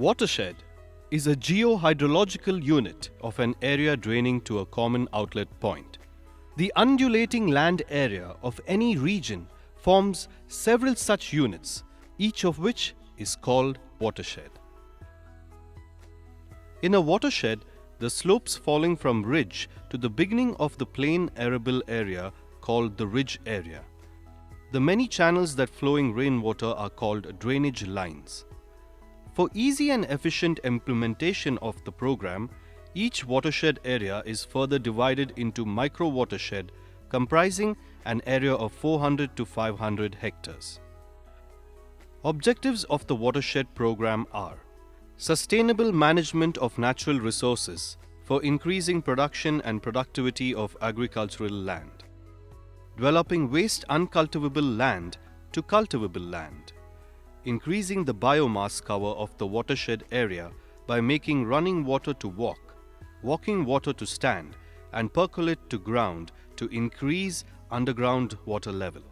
Watershed is a geohydrological unit of an area draining to a common outlet point. The undulating land area of any region forms several such units, each of which is called watershed. In a watershed, the slopes falling from ridge to the beginning of the plain arable area called the ridge area. The many channels that flowing rainwater are called drainage lines. For easy and efficient implementation of the program, each watershed area is further divided into micro-watershed comprising an area of 400 to 500 hectares. Objectives of the watershed program are sustainable management of natural resources for increasing production and productivity of agricultural land, developing waste uncultivable land to cultivable land, increasing the biomass cover of the watershed area by making running water to walk, walking water to stand, and percolate to ground to increase underground water level.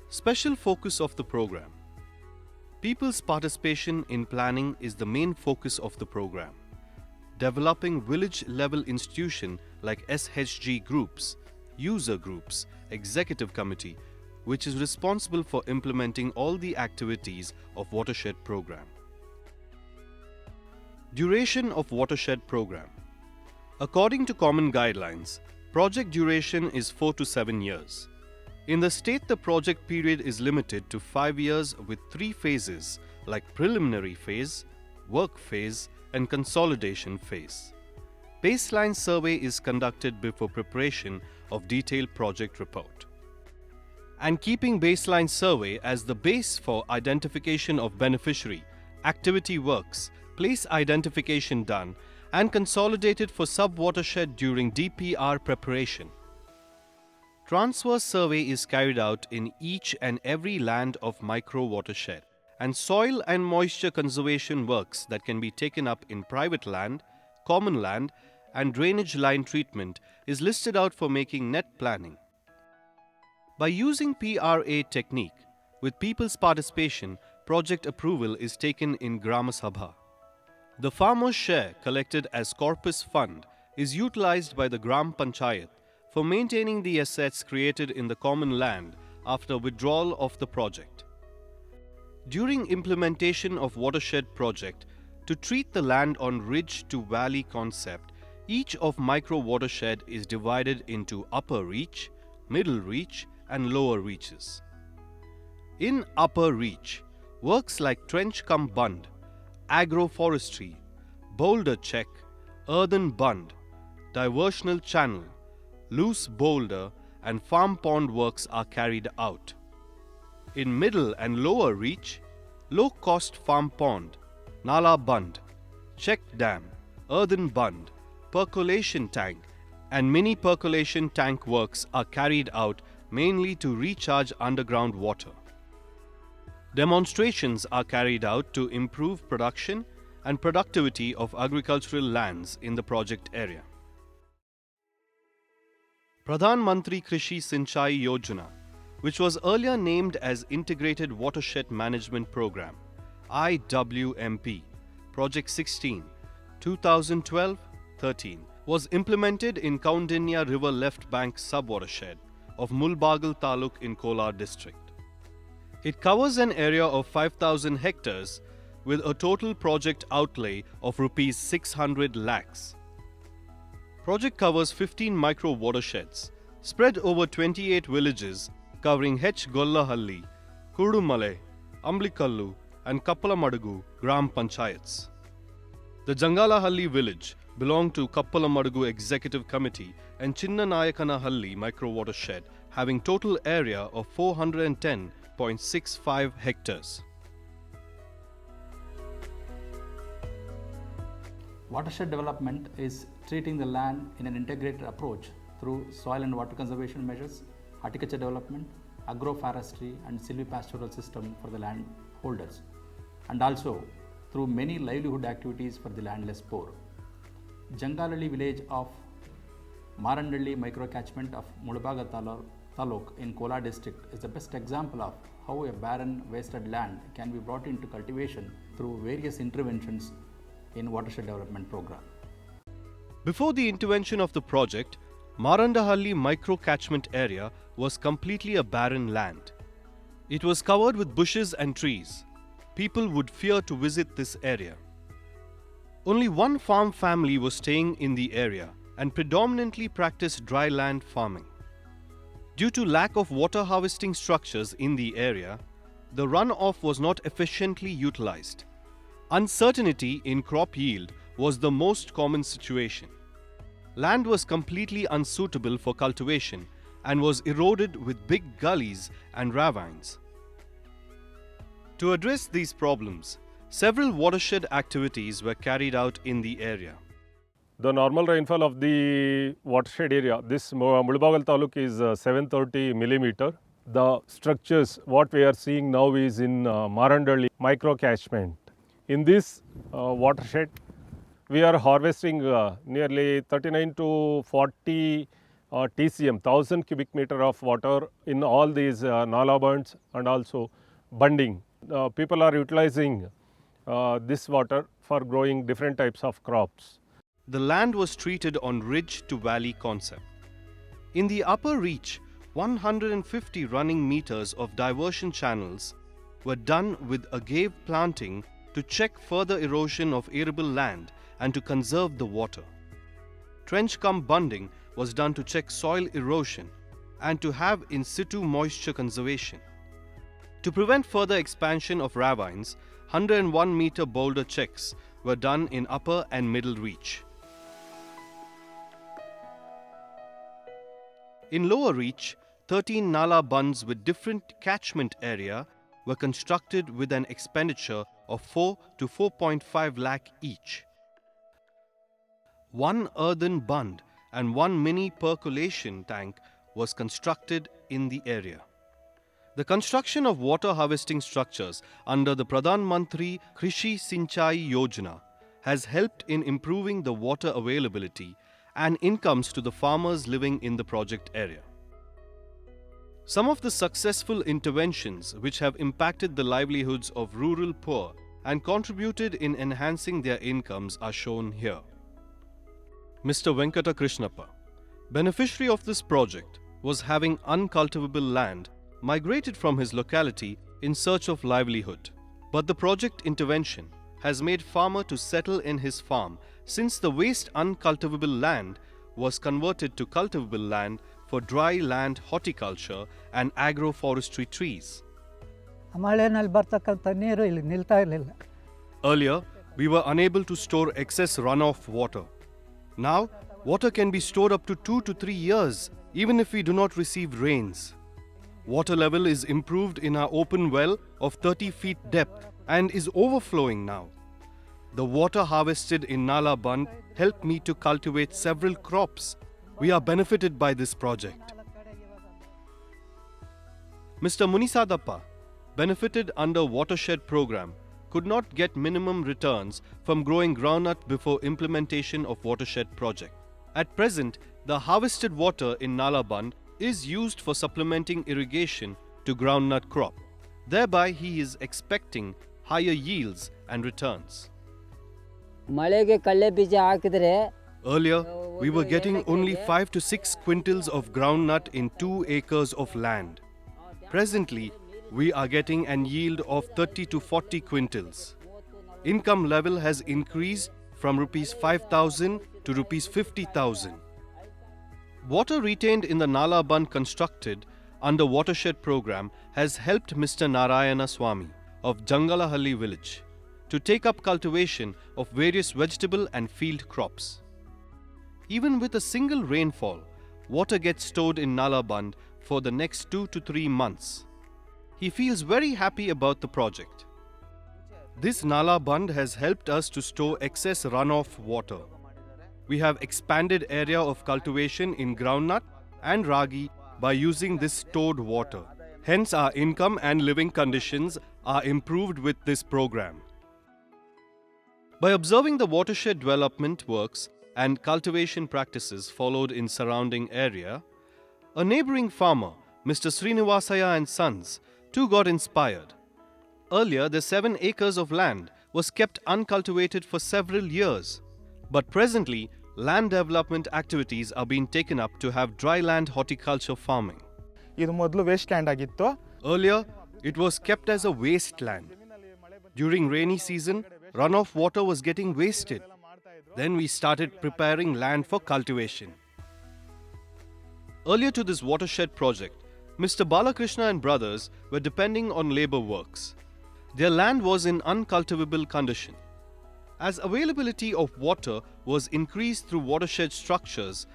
Special focus of the program. People's participation in planning is the main focus of the program. Developing village-level institutions like SHG groups, user groups, executive committee, which is responsible for implementing all the activities of watershed program. Duration of watershed program. According to common guidelines, project duration is 4 to 7 years. In the state, the project period is limited to 5 years with 3 phases like preliminary phase, work phase, and consolidation phase. Baseline survey is conducted before preparation of detailed project report. And keeping baseline survey as the base for identification of beneficiary, activity works, place identification done, and consolidated for sub-watershed during DPR preparation. Transfer survey is carried out in each and every land of micro-watershed, and soil and moisture conservation works that can be taken up in private land, common land, and drainage line treatment is listed out for making net planning. By using PRA technique, with people's participation, project approval is taken in Grama Sabha. The farmer's share collected as corpus fund is utilized by the Gram Panchayat for maintaining the assets created in the common land after withdrawal of the project. During implementation of watershed project, to treat the land on ridge to valley concept, each of micro watershed is divided into upper reach, middle reach, and lower reaches. In upper reach, works like trench cum bund, agroforestry, boulder check, earthen bund, diversional channel, loose boulder, and farm pond works are carried out. In middle and lower reach, low-cost farm pond, nala bund, check dam, earthen bund, percolation tank, and mini percolation tank works are carried out mainly to recharge underground water. Demonstrations are carried out to improve production and productivity of agricultural lands in the project area. Pradhan Mantri Krishi Sinchai Yojana, which was earlier named as Integrated Watershed Management Program, IWMP, Project 16, 2012-13, was implemented in Kaundinya River left bank sub-watershed of Mulbagal Taluk in Kolar district. It covers an area of 5,000 hectares with a total project outlay of Rs 600 lakhs. Project covers 15 micro watersheds spread over 28 villages covering H. Gollahalli, Kudumale, Amblikallu and Kappalamadugu Gram Panchayats. The Jangalahalli village belonged to Kappalamadugu Executive Committee and Chinnanayakanahalli micro watershed having total area of 410.65 hectares. Watershed development is treating the land in an integrated approach through soil and water conservation measures, horticulture development, agroforestry and silvipastoral system for the land holders, and also through many livelihood activities for the landless poor. Jangalalli village of Marandalli microcatchment of Mulbaga taluk in Kolar district is the best example of how a barren, wasted land can be brought into cultivation through various interventions in watershed development program. Before the intervention of the project, Marandahalli micro-catchment area was completely a barren land. It was covered with bushes and trees. People would fear to visit this area. Only one farm family was staying in the area and predominantly practiced dry land farming. Due to lack of water harvesting structures in the area, the runoff was not efficiently utilized. Uncertainty in crop yield was the most common situation. Land was completely unsuitable for cultivation and was eroded with big gullies and ravines. To address these problems, several watershed activities were carried out in the area. The normal rainfall of the watershed area, this Mulibagal Taluk is 730 millimeter. The structures, what we are seeing now is in Marandalli micro catchment. In this watershed, we are harvesting nearly 39 to 40 TCM, 1000 cubic meter of water in all these nala bunds and also bunding. People are utilizing this water for growing different types of crops. The land was treated on ridge to valley concept. In the upper reach, 150 running meters of diversion channels were done with agave planting to check further erosion of arable land and to conserve the water. Trench-cum bunding was done to check soil erosion and to have in situ moisture conservation. To prevent further expansion of ravines, 101 meter boulder checks were done in upper and middle reach. In lower reach, 13 nala bunds with different catchment area were constructed with an expenditure of 4 to 4.5 lakh each. One earthen bund and one mini percolation tank was constructed in the area. The construction of water harvesting structures under the Pradhan Mantri Krishi Sinchai Yojana has helped in improving the water availability and incomes to the farmers living in the project area. Some of the successful interventions which have impacted the livelihoods of rural poor and contributed in enhancing their incomes are shown here. Mr. Venkata Krishnappa, beneficiary of this project, was having uncultivable land, migrated from his locality in search of livelihood. But the project intervention has made farmer to settle in his farm since the waste uncultivable land was converted to cultivable land for dry land horticulture and agroforestry trees. ಮಳೆನಲ್ಲಿ ಬರ್ತಕ್ಕಂಥ ನೀರು ಇಲ್ಲಿ ನಿಲ್ತಾ ಇರಲಿಲ್ಲ. Earlier, we were unable to store excess runoff water. Now, water can be stored up to 2 to 3 years even if we do not receive rains. Water level is improved in our open well of 30 feet depth and is overflowing now. The water harvested in Nala Bund helped me to cultivate several crops. We are benefited by this project. Mr. Munisadappa, benefited under Watershed program, could not get minimum returns from growing groundnut before implementation of Watershed project. At present, the harvested water in Nala Bund is used for supplementing irrigation to groundnut crop. Thereby, he is expecting higher yields and returns. ಮಳೆಗೆ ಕಳ್ಳೆ ಬೀಜ ಹಾಕಿದ್ರೆ Earlier, we were getting only 5 to 6 quintals of groundnut in 2 acres of land. Presently, we are getting an yield of 30 to 40 quintals. Income level has increased from rupees 5,000 to rupees 50,000. Water retained in the Nala Bund constructed under Watershed program has helped Mr. Narayana Swami of Jangalahalli village to take up cultivation of various vegetable and field crops. Even with a single rainfall, water gets stored in Nala Bund for the next 2 to 3 months. He feels very happy about the project. This Nala Bund has helped us to store excess runoff water. We have expanded area of cultivation in groundnut and ragi by using this stored water. Hence, our income and living conditions are improved with this program. By observing the watershed development works and cultivation practices followed in surrounding area, a neighboring farmer Mr. Srinivasaya and Sons too got inspired. Earlier, the 7 acres of land was kept uncultivated for several years. But presently, land development activities are being taken up to have dry land horticulture farming. ಇದು ಮೊದಲು waste land ಆಗಿತ್ತು. Earlier, it was kept as a wasteland. During rainy season, runoff water was getting wasted. Then we started preparing land for cultivation. Earlier to this watershed project, Mr. Balakrishna and brothers were depending on labor works. Their land was in uncultivable condition. As availability of water was increased through watershed structures,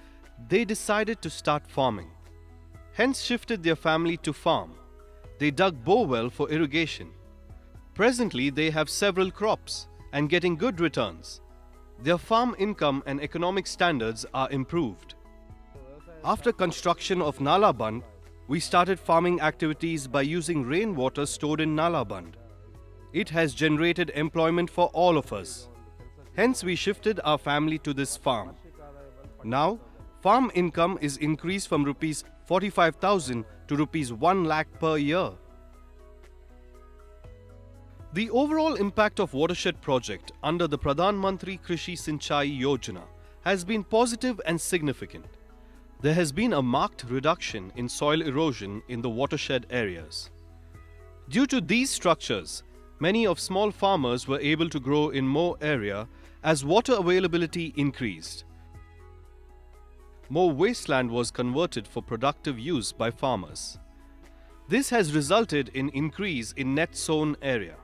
they decided to start farming. Hence shifted their family to farm. They dug borewell for irrigation. Presently, they have several crops and getting good returns. Their farm income and economic standards are improved. After construction of Nala Bund, we started farming activities by using rainwater stored in Nala Bund. It has generated employment for all of us. Hence, we shifted our family to this farm. Now, farm income is increased from rupees 45,000 to rupees 1 lakh per year. The overall impact of Watershed project under the Pradhan Mantri Krishi Sinchai Yojana has been positive and significant. There has been a marked reduction in soil erosion in the watershed areas. Due to these structures, many of small farmers were able to grow in more area as water availability increased. More wasteland was converted for productive use by farmers. This has resulted in increase in net sown area.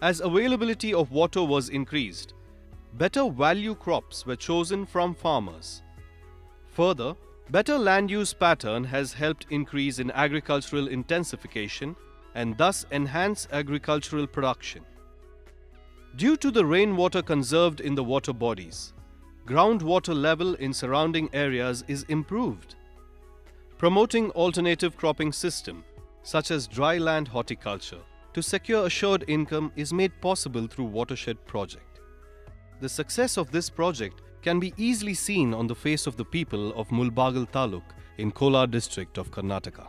As availability of water was increased, better value crops were chosen from farmers. Further, better land use pattern has helped increase in agricultural intensification and thus enhance agricultural production. Due to the rainwater conserved in the water bodies, groundwater level in surrounding areas is improved. Promoting alternative cropping system such as dry land horticulture to secure assured income is made possible through Watershed project. The success of this project can be easily seen on the face of the people of Mulbagal Taluk in Kolar district of Karnataka.